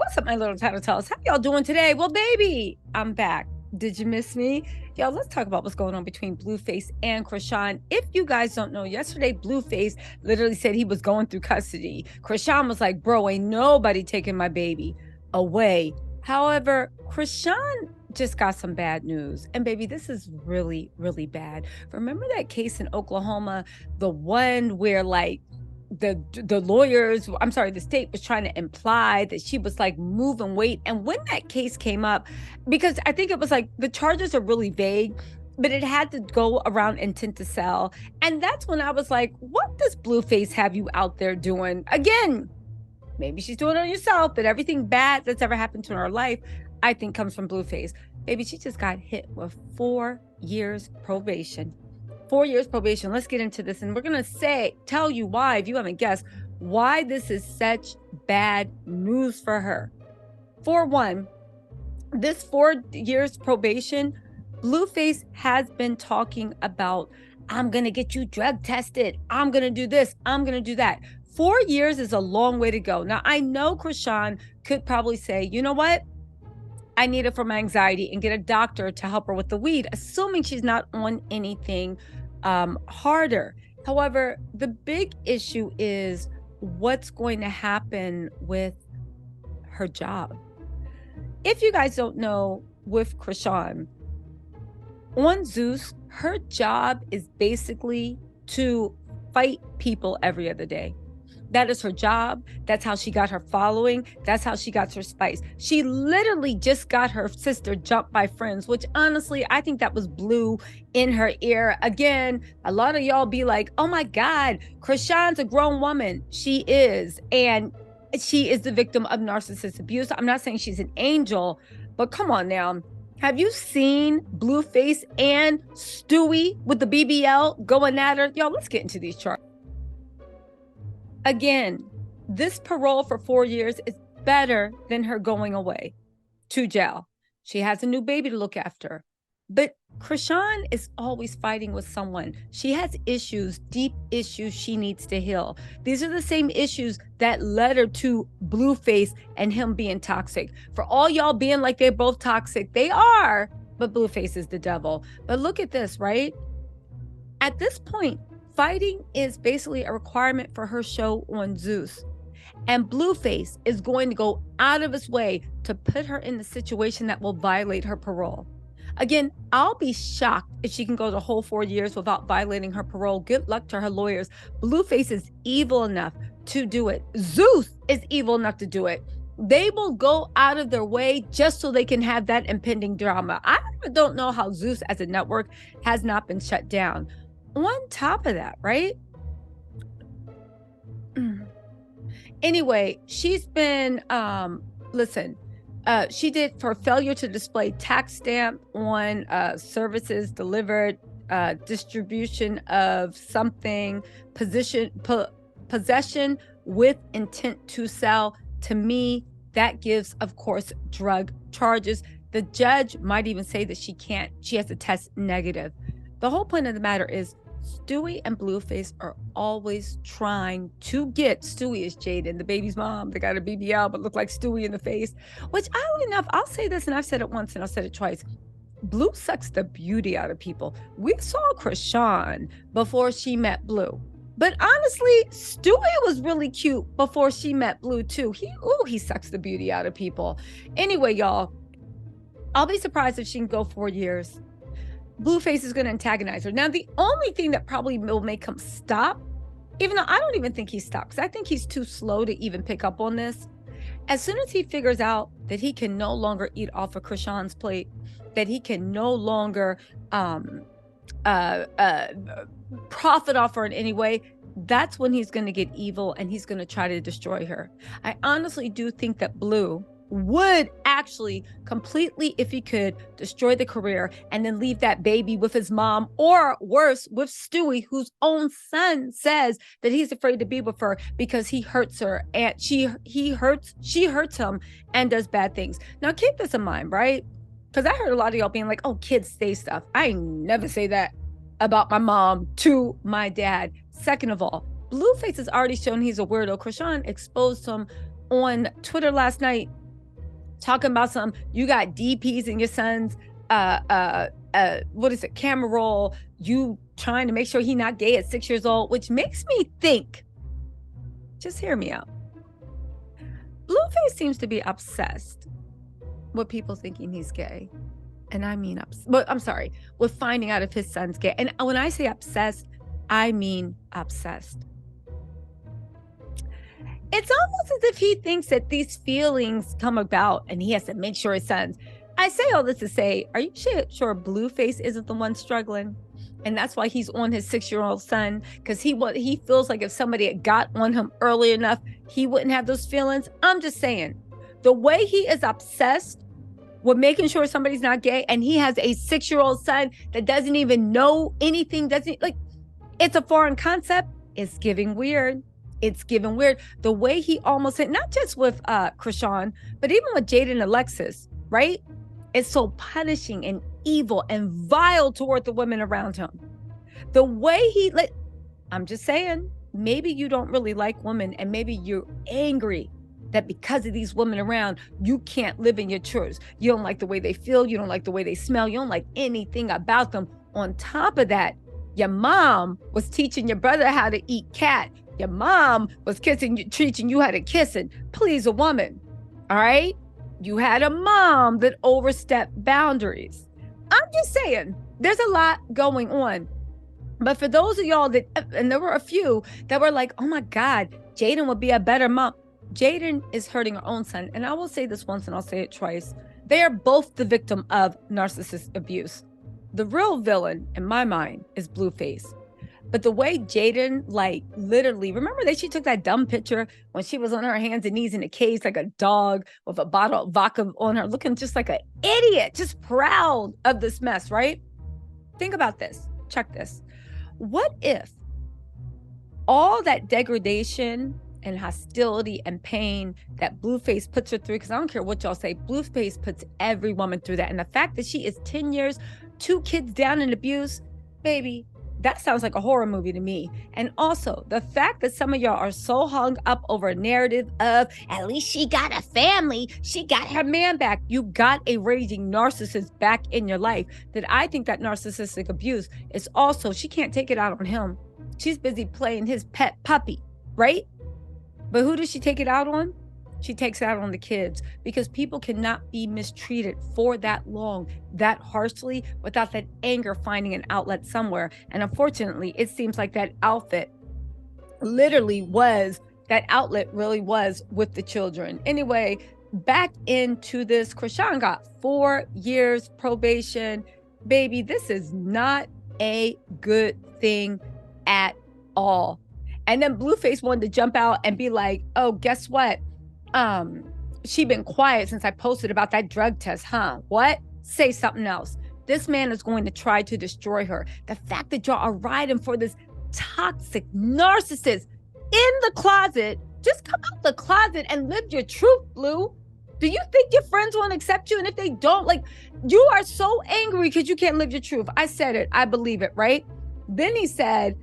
What's up, my little tattletales? How y'all doing today? Well, baby, I'm back. Did you miss me? Y'all, let's talk about what's going on between Blueface and Chrisean. If you guys don't know, yesterday Blueface literally said he was going through custody. Chrisean was like, bro, ain't nobody taking my baby away. However, Chrisean just got some bad news. And baby, this is really, really bad. Remember that case in Oklahoma, the one where the lawyers, I'm sorry, the state was trying to imply that she was like moving weight. And when that case came up, because I think it was like the charges are really vague, but it had to go around intent to sell. And that's when I was like, what does Blueface have you out there doing? Again, maybe she's doing it on herself, but everything bad that's ever happened to her life, I think comes from Blueface. Baby, she just got hit with 4 years probation. 4 years probation. Let's get into this. And we're going to tell you why, if you haven't guessed, why this is such bad news for her. For one, this 4 years probation, Blueface has been talking about, I'm going to get you drug tested. I'm going to do this. I'm going to do that. 4 years is a long way to go. Now, I know Chrisean could probably say, you know what? I need it for my anxiety and get a doctor to help her with the weed, assuming she's not on anything harder. However, the big issue is what's going to happen with her job. If you guys don't know, with Chrisean, on Zeus, her job is basically to fight people every other day. That is her job. That's how she got her following. That's how she got her spice. She literally just got her sister jumped by friends, which honestly, I think that was blue in her ear. Again, a lot of y'all be like, oh my God, Chrisean's a grown woman. She is. And she is the victim of narcissist abuse. I'm not saying she's an angel, but come on now. Have you seen Blueface and Stewie with the BBL going at her? Y'all, let's get into these charts. Again, this parole for 4 years is better than her going away to jail. She has a new baby to look after. But Chrisean is always fighting with someone. She has issues, deep issues she needs to heal. These are the same issues that led her to Blueface and him being toxic. For all y'all being like they're both toxic, they are, but Blueface is the devil. But look at this, right? At this point, fighting is basically a requirement for her show on Zeus. And Blueface is going to go out of his way to put her in the situation that will violate her parole. Again, I'll be shocked if she can go the whole 4 years without violating her parole. Good luck to her lawyers. Blueface is evil enough to do it. Zeus is evil enough to do it. They will go out of their way just so they can have that impending drama. I don't know how Zeus as a network has not been shut down. On top of that, right? Anyway, she's been, she did for failure to display tax stamp on services delivered, distribution of something, possession with intent to sell. To me, that gives, of course, drug charges. The judge might even say that she has to test negative. The whole point of the matter is Stewie and Blueface are always trying to get, Stewie is Jaden, the baby's mom. They got a BBL, but look like Stewie in the face, which I'll say this, and I've said it once and I've said it twice. Blue sucks the beauty out of people. We saw Chrisean before she met Blue. But honestly, Stewie was really cute before she met Blue too. He sucks the beauty out of people. Anyway, y'all, I'll be surprised if she can go 4 years. Blueface is going to antagonize her. Now, the only thing that probably will make him stop, even though I don't even think he stops, I think he's too slow to even pick up on this. As soon as he figures out that he can no longer eat off of Chrisean's plate, that he can no longer profit off her in any way, that's when he's going to get evil and he's going to try to destroy her. I honestly do think that Blue would actually completely, if he could, destroy the career and then leave that baby with his mom, or worse, with Stewie, whose own son says that he's afraid to be with her because he hurts her and she hurts him and does bad things. Now keep this in mind, right? Because I heard a lot of y'all being like, oh, kids say stuff. I never say that about my mom to my dad. Second of all, Blueface has already shown he's a weirdo. Chrisean exposed him on Twitter last night. talking about you got DPs in your son's what is it, camera roll, you trying to make sure he's not gay at 6 years old, which makes me think, just hear me out. Blueface seems to be obsessed with people thinking he's gay. And I mean, I'm sorry, with finding out if his son's gay. And when I say obsessed, I mean obsessed. It's almost as if he thinks that these feelings come about and he has to make sure his son's. I say all this to say, are you sure Blueface isn't the one struggling? And that's why he's on his 6-year-old son, because he feels like if somebody had got on him early enough, he wouldn't have those feelings. I'm just saying, the way he is obsessed with making sure somebody's not gay, and he has a 6-year-old son that doesn't even know anything, it's a foreign concept. It's giving weird. It's giving weird. The way he almost hit, not just with Chrisean, but even with Jaden and Alexis, right? It's so punishing and evil and vile toward the women around him. The way I'm just saying, maybe you don't really like women, and maybe you're angry that because of these women around, you can't live in your truths. You don't like the way they feel. You don't like the way they smell. You don't like anything about them. On top of that, your mom was teaching your brother how to eat cat. Your mom was teaching you how to kiss and please a woman. All right? You had a mom that overstepped boundaries. I'm just saying, there's a lot going on. But for those of y'all and there were a few that were like, oh my God, Jaden would be a better mom. Jaden is hurting her own son. And I will say this once and I'll say it twice. They are both the victim of narcissist abuse. The real villain, in my mind, is Blueface. But the way Jaden, literally, remember that she took that dumb picture when she was on her hands and knees in a cage like a dog with a bottle of vodka on her, looking just like an idiot, just proud of this mess, right? Think about this. Check this. What if all that degradation and hostility and pain that Blueface puts her through, because I don't care what y'all say, Blueface puts every woman through that. And the fact that she is 10 years, 2 kids down in abuse, baby, that sounds like a horror movie to me. And also, the fact that some of y'all are so hung up over a narrative of, at least she got a family, she got her man back. You got a raging narcissist back in your life, that I think that narcissistic abuse is also, she can't take it out on him. She's busy playing his pet puppy, right? But who does she take it out on? She takes it out on the kids, because people cannot be mistreated for that long, that harshly, without that anger finding an outlet somewhere. And unfortunately, it seems like that outlet really was with the children. Anyway, back into this, Chrisean got 4 years probation. Baby, this is not a good thing at all. And then Blueface wanted to jump out and be like, oh, guess what? She been quiet since I posted about that drug test, huh? What? Say something else. This man is going to try to destroy her. The fact that y'all are riding for this toxic narcissist in the closet, just come out the closet and live your truth, Blue. Do you think your friends won't accept you? And if they don't, you are so angry because you can't live your truth. I said it. I believe it, right? Then he said,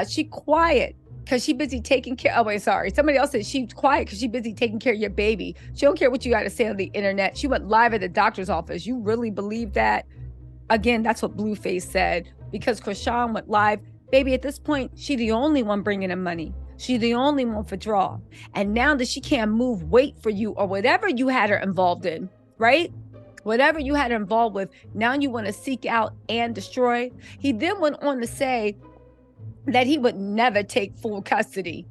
she quiet because she busy taking care. Oh, wait, sorry. Somebody else said she's quiet because she busy taking care of your baby. She don't care what you got to say on the internet. She went live at the doctor's office. You really believe that? Again, that's what Blueface said, because Chrisean went live. Baby, at this point, she the only one bringing in money. She the only one for draw. And now that she can't move weight for you or whatever you had her involved in, right? Whatever you had her involved with, now you want to seek out and destroy. He then went on to say that he would never take full custody.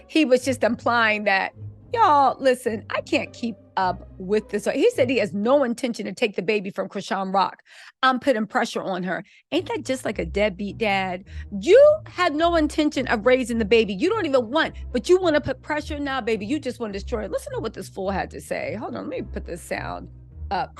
He was just implying that, y'all, listen, I can't keep up with this. He said he has no intention to take the baby from Chrisean Rock. I'm putting pressure on her. Ain't that just like a deadbeat dad? You had no intention of raising the baby. You don't even want, but you want to put pressure now, baby. You just want to destroy it. Listen to what this fool had to say. Hold on, let me put this sound up.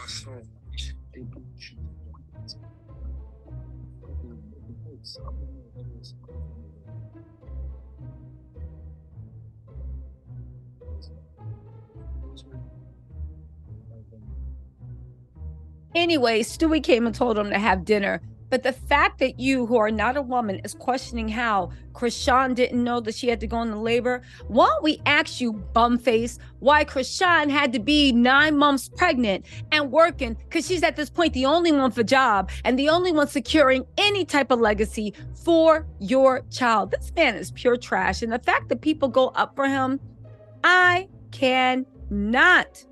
Anyway, Stewie came and told him to have dinner. But the fact that you, who are not a woman, is questioning how Chrisean didn't know that she had to go into labor, why don't we ask you, bumface, why Chrisean had to be 9 months pregnant and working, because she's at this point the only one for job and the only one securing any type of legacy for your child. This man is pure trash. And the fact that people go up for him, I cannot.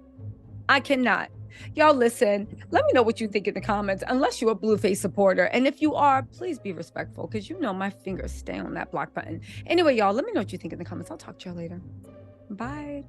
Y'all listen, let me know what you think in the comments, unless you're a Blueface supporter. And if you are, please be respectful, because you know my fingers stay on that block button. Anyway, y'all, let me know what you think in the comments. I'll talk to y'all later. Bye.